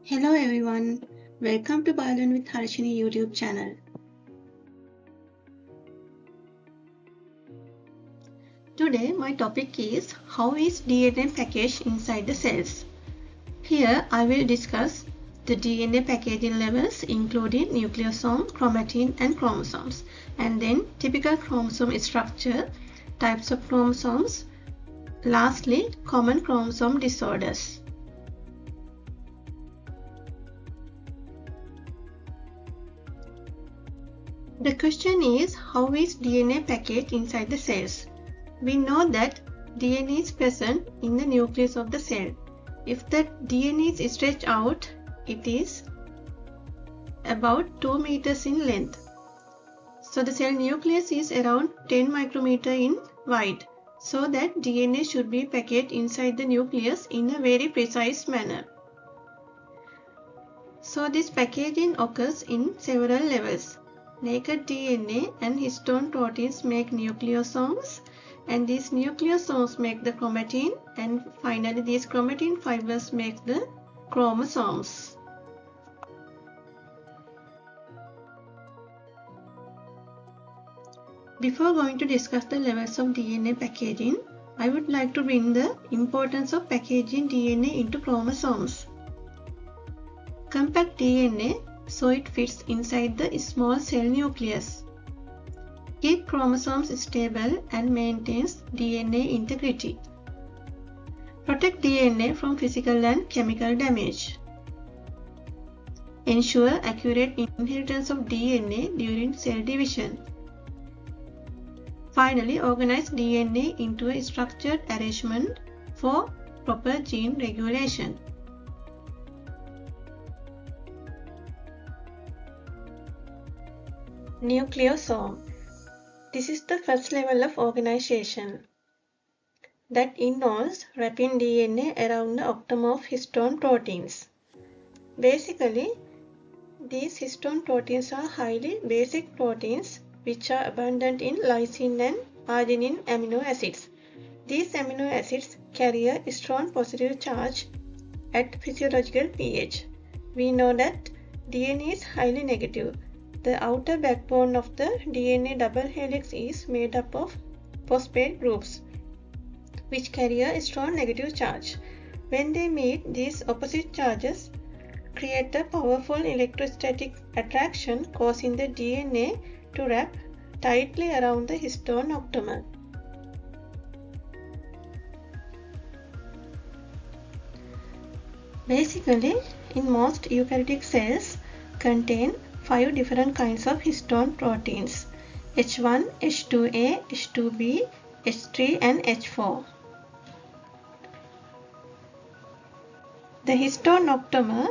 Hello everyone, welcome to Biology with Harshini YouTube channel. Today my topic is how is DNA packaged inside the cells. Here I will discuss the DNA packaging levels including nucleosome, chromatin and chromosomes, and then typical chromosome structure, types of chromosomes, lastly common chromosome disorders. The question is, how is DNA packaged inside the cells? We know that DNA is present in the nucleus of the cell. If that DNA is stretched out, it is about 2 meters in length. So the cell nucleus is around 10 micrometer in wide. So that DNA should be packaged inside the nucleus in a very precise manner. So this packaging occurs in several levels. Naked DNA and histone proteins make nucleosomes, and these nucleosomes make the chromatin, and finally these chromatin fibers make the chromosomes. Before going to discuss the levels of DNA packaging, I would like to bring the importance of packaging DNA into chromosomes. Compact DNA so it fits inside the small cell nucleus. Keep chromosomes stable and maintains DNA integrity. Protect DNA from physical and chemical damage. Ensure accurate inheritance of DNA during cell division. Finally, organize DNA into a structured arrangement for proper gene regulation. Nucleosome. This is the first level of organization that involves wrapping DNA around the octamer of histone proteins. Basically, these histone proteins are highly basic proteins which are abundant in lysine and arginine amino acids. These amino acids carry a strong positive charge at physiological pH. We know that DNA is highly negative. The outer backbone of the DNA double helix is made up of phosphate groups, which carry a strong negative charge. When they meet, these opposite charges create a powerful electrostatic attraction, causing the DNA to wrap tightly around the histone octamer. Basically, in most eukaryotic cells contain 5 different kinds of histone proteins: H1, H2A, H2B, H3 and H4. The histone octamer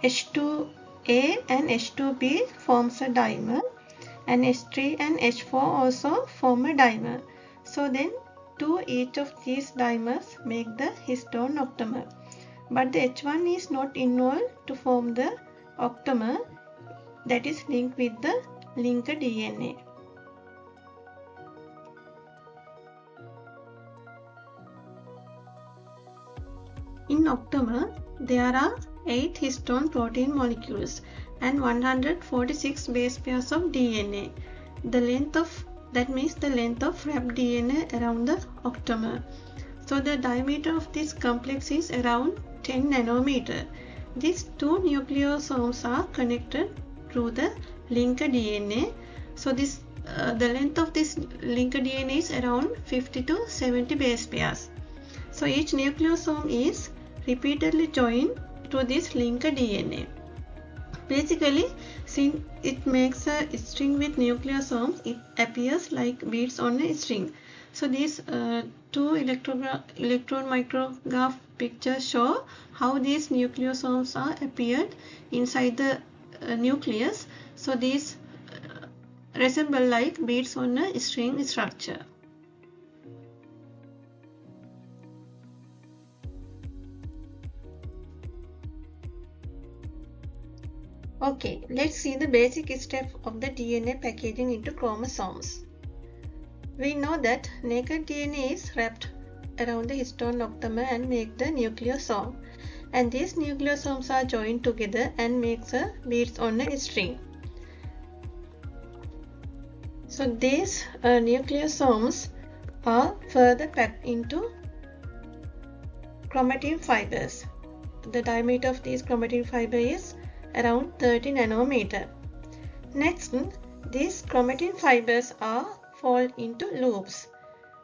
H2A and H2B forms a dimer, and H3 and H4 also form a dimer. So then 2 each of these dimers make the histone octamer. But the H1 is not involved to form the octamer that is linked with the linker DNA. In octamer, there are 8 histone protein molecules and 146 base pairs of DNA. That means the length of wrapped DNA around the octamer. So the diameter of this complex is around 10 nanometer. These 2 nucleosomes are connected through the linker DNA. So the length of this linker DNA is around 50 to 70 base pairs. So each nucleosome is repeatedly joined to this linker DNA. Basically, since it makes a string with nucleosomes, it appears like beads on a string. So these 2 electron micrograph pictures show how these nucleosomes are appeared inside the nucleus. So these resemble like beads on a string structure. Okay, let's see the basic steps of the DNA packaging into chromosomes. We know that naked DNA is wrapped around the histone octamer and make the nucleosome. And these nucleosomes are joined together and makes a beads on a string. So these nucleosomes are further packed into chromatin fibers. The diameter of these chromatin fiber is around 30 nanometer. Next, these chromatin fibers are folded into loops.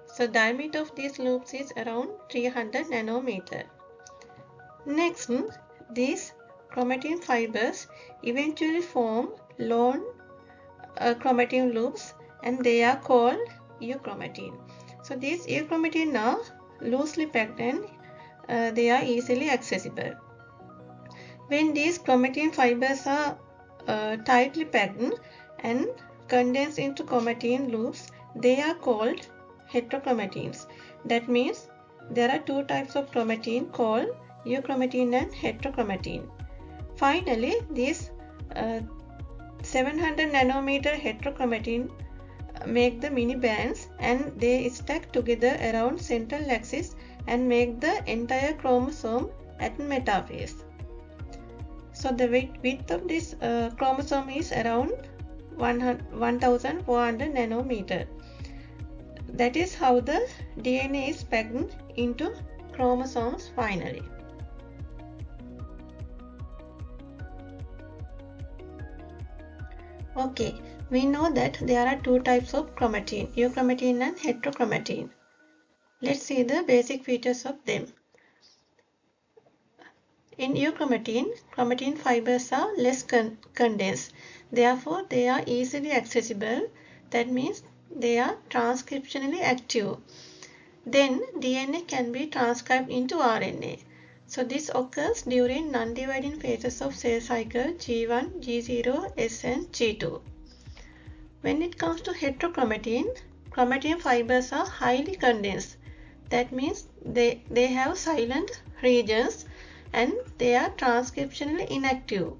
So diameter of these loops is around 300 nanometer. Next, these chromatin fibers eventually form long chromatin loops and they are called Euchromatin. So these Euchromatin are loosely packed and they are easily accessible. When these chromatin fibers are tightly packed and condensed into chromatin loops, they are called heterochromatins. That means there are two types of chromatin called Euchromatin and heterochromatin. Finally, these 700 nanometer heterochromatin make the mini bands and they stack together around central axis and make the entire chromosome at metaphase. So the width of this chromosome is around 1400 nanometer. That is how the DNA is packed into chromosomes finally. Okay, we know that there are two types of chromatin, Euchromatin and heterochromatin. Let's see the basic features of them. In Euchromatin, chromatin fibers are less condensed. Therefore, they are easily accessible. That means they are transcriptionally active. Then DNA can be transcribed into RNA. So this occurs during non-dividing phases of cell cycle G1, G0, S and G2. When it comes to heterochromatin, chromatin fibers are highly condensed. That means they have silent regions and they are transcriptionally inactive.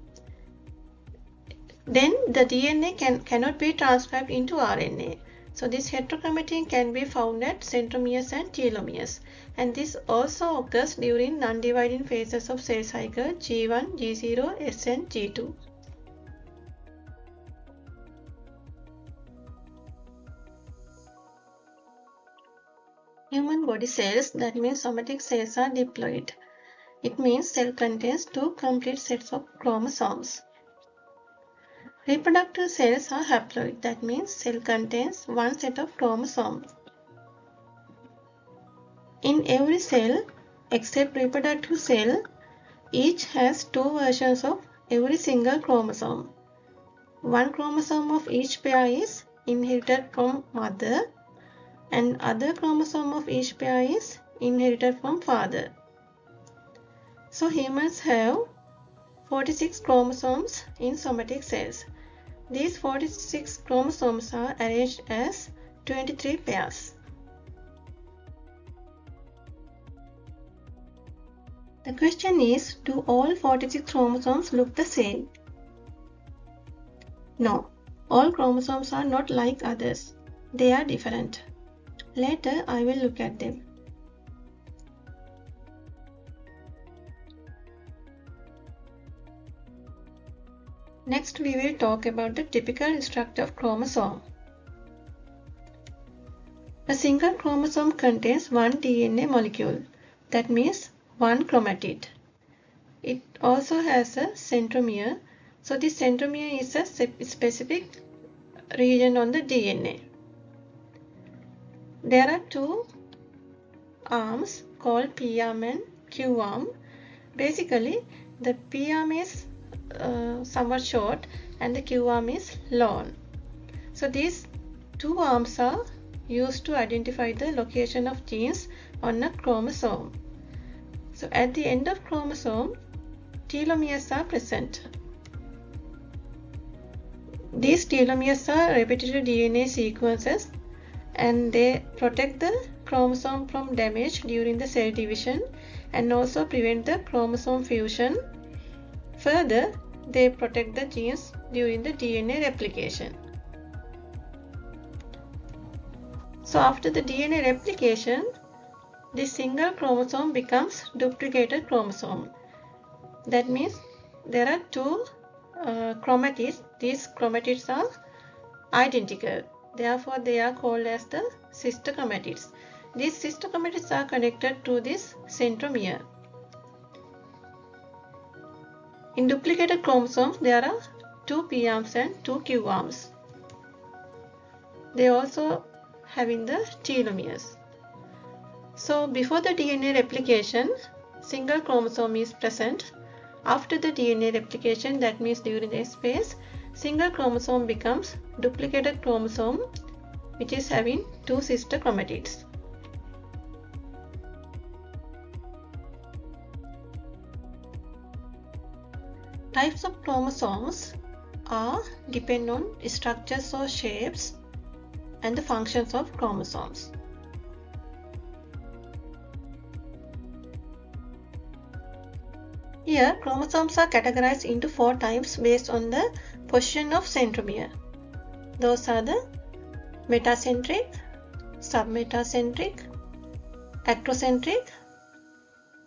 Then the DNA cannot be transcribed into RNA. So this heterochromatin can be found at centromeres and telomeres, and this also occurs during non-dividing phases of cell cycle G1, G0, S and G2. Human body cells, that means somatic cells, are diploid. It means cell contains two complete sets of chromosomes. Reproductive cells are haploid, that means cell contains one set of chromosomes. In every cell except reproductive cell, each has two versions of every single chromosome. One chromosome of each pair is inherited from mother and other chromosome of each pair is inherited from father. So humans have 46 chromosomes in somatic cells. These 46 chromosomes are arranged as 23 pairs. The question is, do all 46 chromosomes look the same? No, all chromosomes are not like others. They are different. Later, I will look at them. Next, we will talk about the typical structure of chromosome. A single chromosome contains one DNA molecule, that means one chromatid. It also has a centromere, so this centromere is a specific region on the DNA. There are two arms called P arm and Q arm. Basically, the P arm is somewhat short and the Q arm is long. So these two arms are used to identify the location of genes on a chromosome. So at the end of chromosome, telomeres are present. These telomeres are repetitive DNA sequences and they protect the chromosome from damage during the cell division and also prevent the chromosome fusion. Further, they protect the genes during the DNA replication. So after the DNA replication, this single chromosome becomes duplicated chromosome. That means there are two chromatids. These chromatids are identical. Therefore, they are called as the sister chromatids. These sister chromatids are connected to this centromere. In duplicated chromosomes, there are two P arms and two Q arms. They also having the telomeres. So before the DNA replication, single chromosome is present. After the DNA replication, that means during the phase, single chromosome becomes duplicated chromosome, which is having two sister chromatids. Types of chromosomes are depend on structures or shapes and the functions of chromosomes. Here, chromosomes are categorized into 4 types based on the position of centromere. Those are the metacentric, submetacentric, acrocentric,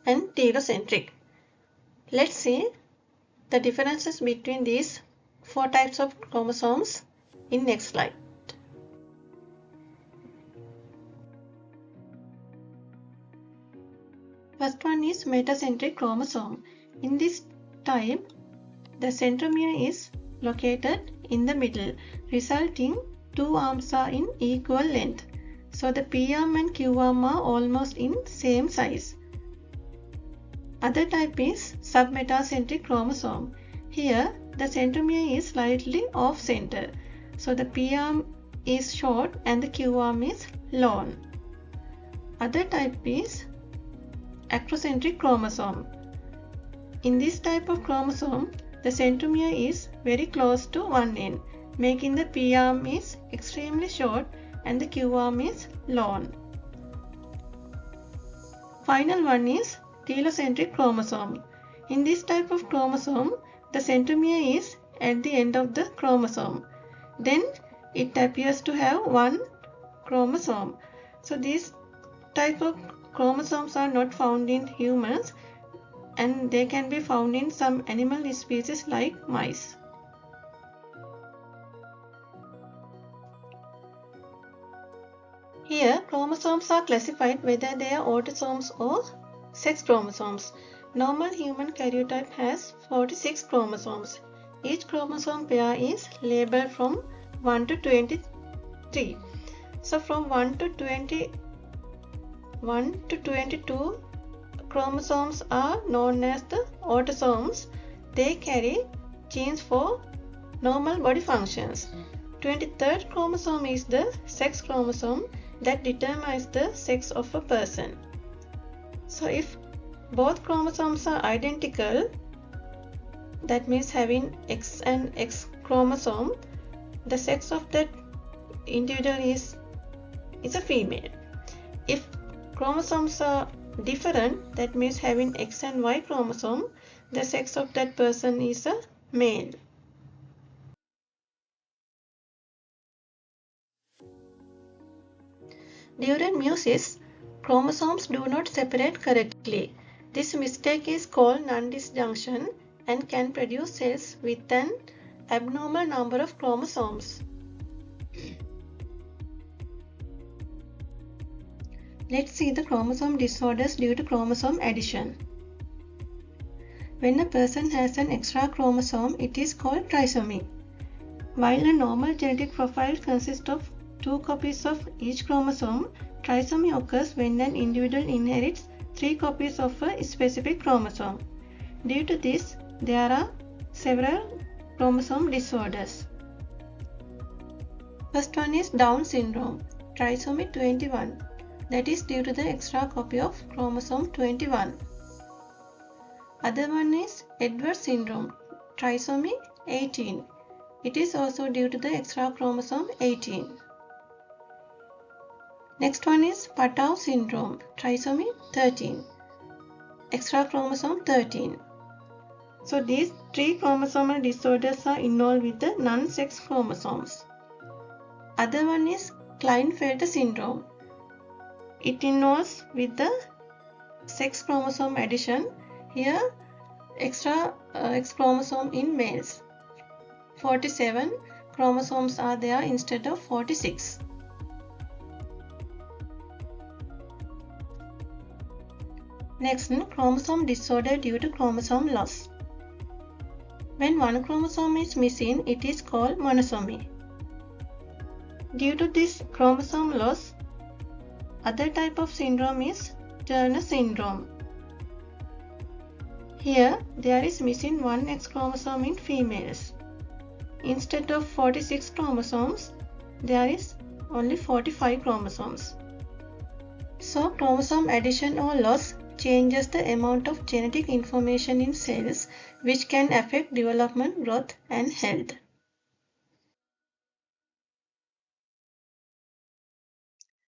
and telocentric. Let's see the differences between these 4 types of chromosomes in next slide. First one is metacentric chromosome. In this type, the centromere is located in the middle, resulting 2 arms are in equal length. So the P arm and Q arm are almost in same size. Other type is submetacentric chromosome. Here, the centromere is slightly off center. So the P arm is short and the Q arm is long. Other type is acrocentric chromosome. In this type of chromosome, the centromere is very close to one end, making the P arm is extremely short and the Q arm is long. Final one is telocentric chromosome. In this type of chromosome, the centromere is at the end of the chromosome. Then it appears to have one chromosome. So these type of chromosomes are not found in humans, and they can be found in some animal species like mice. Here, chromosomes are classified whether they are autosomes or sex chromosomes. Normal human karyotype has 46 chromosomes. Each chromosome pair is labeled from 1 to 23. So from 1 to 22 chromosomes are known as the autosomes. They carry genes for normal body functions. 23rd chromosome is the sex chromosome that determines the sex of a person. So if both chromosomes are identical, that means having X and X chromosome, the sex of that individual is a female. If chromosomes are different, that means having X and Y chromosome, the sex of that person is a male. During meiosis, chromosomes do not separate correctly. This mistake is called nondisjunction and can produce cells with an abnormal number of chromosomes. Let's see the chromosome disorders due to chromosome addition. When a person has an extra chromosome, it is called trisomy. While a normal genetic profile consists of 2 copies of each chromosome, trisomy occurs when an individual inherits 3 copies of a specific chromosome. Due to this, there are several chromosome disorders. First one is Down syndrome, trisomy 21. That is due to the extra copy of chromosome 21. Other one is Edwards syndrome, trisomy 18. It is also due to the extra chromosome 18. Next one is Patau syndrome, trisomy 13, extra chromosome 13. So these 3 chromosomal disorders are involved with the non-sex chromosomes. Other one is Klinefelter syndrome. it involves with the sex chromosome addition. Here extra X chromosome in males. 47 chromosomes are there instead of 46. Next, chromosome disorder due to chromosome loss. When one chromosome is missing, it is called monosomy. Due to this chromosome loss, other type of syndrome is Turner syndrome. Here, there is missing one X chromosome in females. Instead of 46 chromosomes, there is only 45 chromosomes. So, chromosome addition or loss changes the amount of genetic information in cells, which can affect development, growth, and health.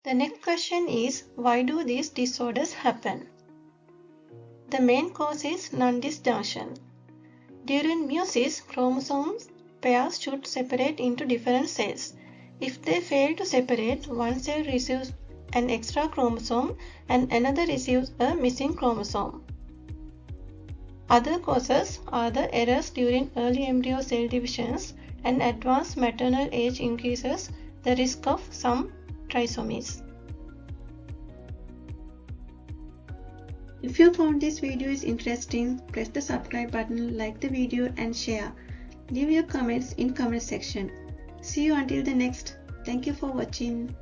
The next question is, why do these disorders happen? The main cause is nondisjunction. During meiosis, chromosomes pairs should separate into different cells. If they fail to separate, one cell receives an extra chromosome and another receives a missing chromosome. Other causes are the errors during early embryo cell divisions, and advanced maternal age increases the risk of some trisomies. If you found this video is interesting, press the subscribe button, like the video and share. Leave your comments in comment section. See you until the next. Thank you for watching.